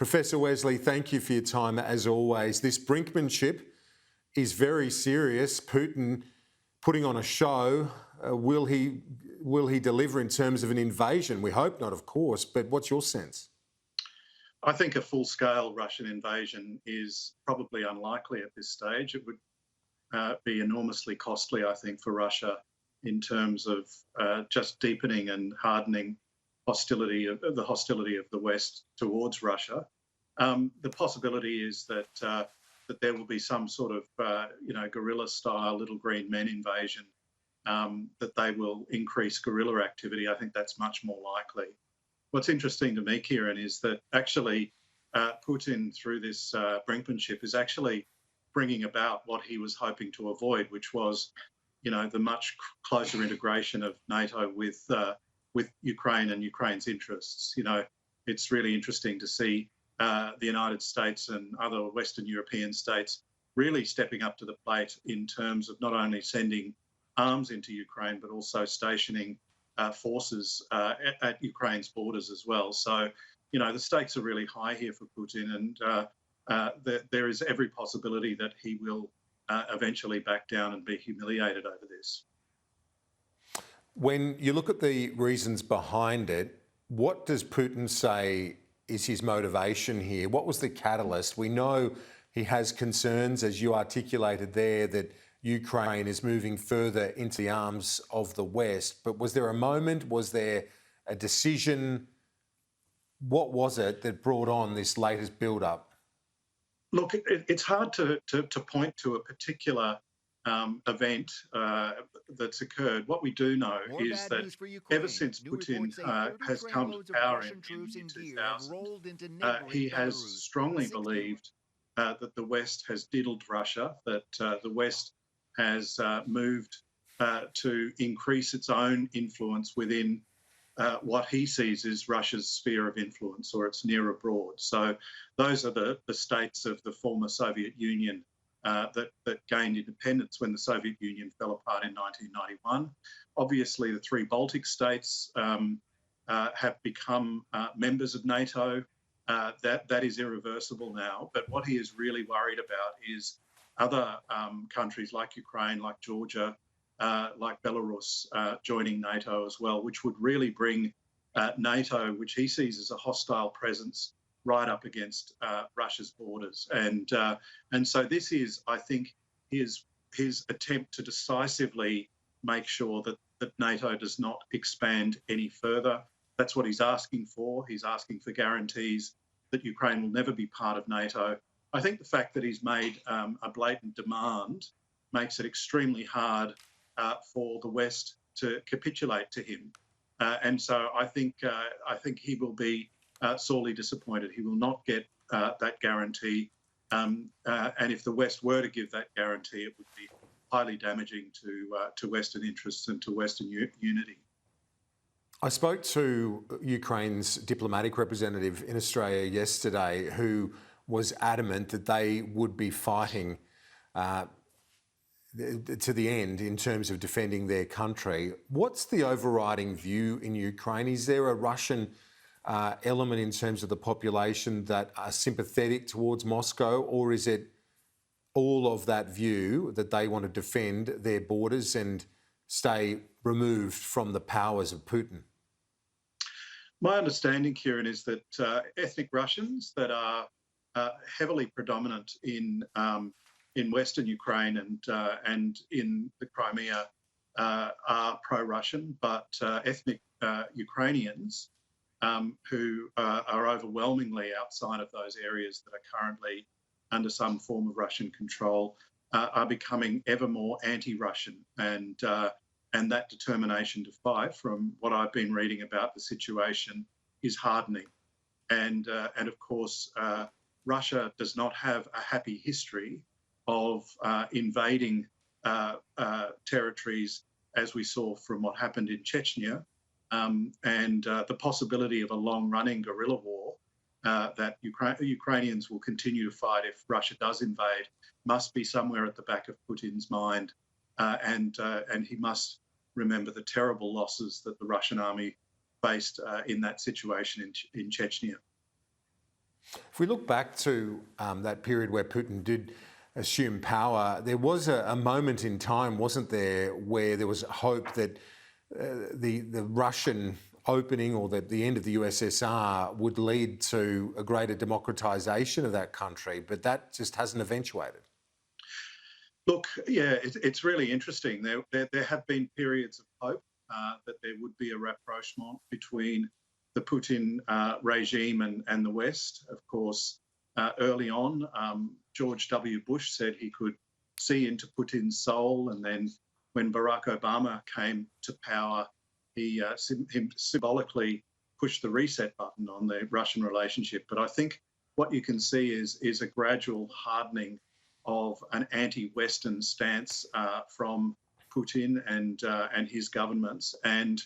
Professor Wesley, thank you for your time as always. This brinksmanship is very serious. Putin putting on a show. Will he deliver in terms of an invasion? We hope not, of course, but what's your sense? I think a full-scale Russian invasion is probably unlikely at this stage. It would be enormously costly, I think, for Russia in terms of just deepening and hardening the hostility of the West towards Russia. The possibility is that there will be some sort of guerrilla-style little green men invasion, that they will increase guerrilla activity. I think that's much more likely. What's interesting to me, Kieran, is that actually Putin, through this brinksmanship, is actually bringing about what he was hoping to avoid, which was, the much closer integration of NATO with Ukraine and Ukraine's interests. It's really interesting to see the United States and other Western European states really stepping up to the plate in terms of not only sending arms into Ukraine, but also stationing forces at Ukraine's borders as well. So, the stakes are really high here for Putin, and there is every possibility that he will eventually back down and be humiliated over this. When you look at the reasons behind it, what does Putin say is his motivation here? What was the catalyst? We know he has concerns, as you articulated there, that Ukraine is moving further into the arms of the West. But was there a moment? Was there a decision? What was it that brought on this latest build-up? Look, it's hard to point to a particular event that's occurred. What we do know is that ever since Putin has come to power in 2000, he has strongly believed that the West has diddled Russia, that the West has moved to increase its own influence within what he sees as Russia's sphere of influence, or its near abroad. So those are the states of the former Soviet Union that gained independence when the Soviet Union fell apart in 1991. Obviously, the three Baltic states have become members of NATO. That is irreversible now. But what he is really worried about is other countries like Ukraine, like Georgia, like Belarus joining NATO as well, which would really bring NATO, which he sees as a hostile presence, right up against Russia's borders. And so this is, I think, his attempt to decisively make sure that NATO does not expand any further. That's what he's asking for. He's asking for guarantees that Ukraine will never be part of NATO. I think the fact that he's made a blatant demand makes it extremely hard for the West to capitulate to him. And so I think he will be sorely disappointed. He will not get that guarantee. And if the West were to give that guarantee, it would be highly damaging to Western interests and to Western unity. I spoke to Ukraine's diplomatic representative in Australia yesterday, who was adamant that they would be fighting to the end in terms of defending their country. What's the overriding view in Ukraine? Is there a Russian element in terms of the population that are sympathetic towards Moscow, or is it all of that view that they want to defend their borders and stay removed from the powers of Putin? My understanding, Kieran, is that ethnic Russians that are heavily predominant in Western Ukraine and in the Crimea are pro-Russian, but ethnic Ukrainians who are overwhelmingly outside of those areas that are currently under some form of Russian control are becoming ever more anti-Russian, and that determination to fight, from what I've been reading about the situation, is hardening. And of course, Russia does not have a happy history of invading territories, as we saw from what happened in Chechnya, and the possibility of a long-running guerrilla war that Ukrainians will continue to fight if Russia does invade must be somewhere at the back of Putin's mind, and he must remember the terrible losses that the Russian army faced in that situation in Chechnya. If we look back to that period where Putin did assume power, there was a moment in time, wasn't there, where there was hope that the Russian opening or the end of the USSR would lead to a greater democratisation of that country, but that just hasn't eventuated. Look, yeah, it's really interesting. There have been periods of hope that there would be a rapprochement between the Putin regime and the West. Of course, early on, George W. Bush said he could see into Putin's soul, and then when Barack Obama came to power, he symbolically pushed the reset button on the Russian relationship. But I think what you can see is a gradual hardening of an anti-Western stance from Putin and his governments, and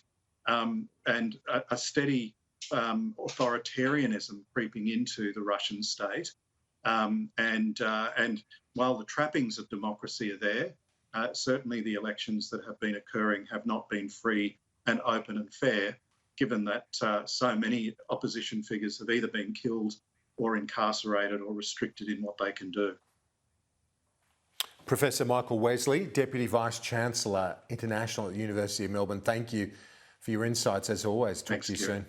a steady authoritarianism creeping into the Russian state. And while the trappings of democracy are there, certainly the elections that have been occurring have not been free and open and fair, given that so many opposition figures have either been killed or incarcerated or restricted in what they can do. Professor Michael Wesley, Deputy Vice-Chancellor International at the University of Melbourne, thank you for your insights as always. Talk to you soon.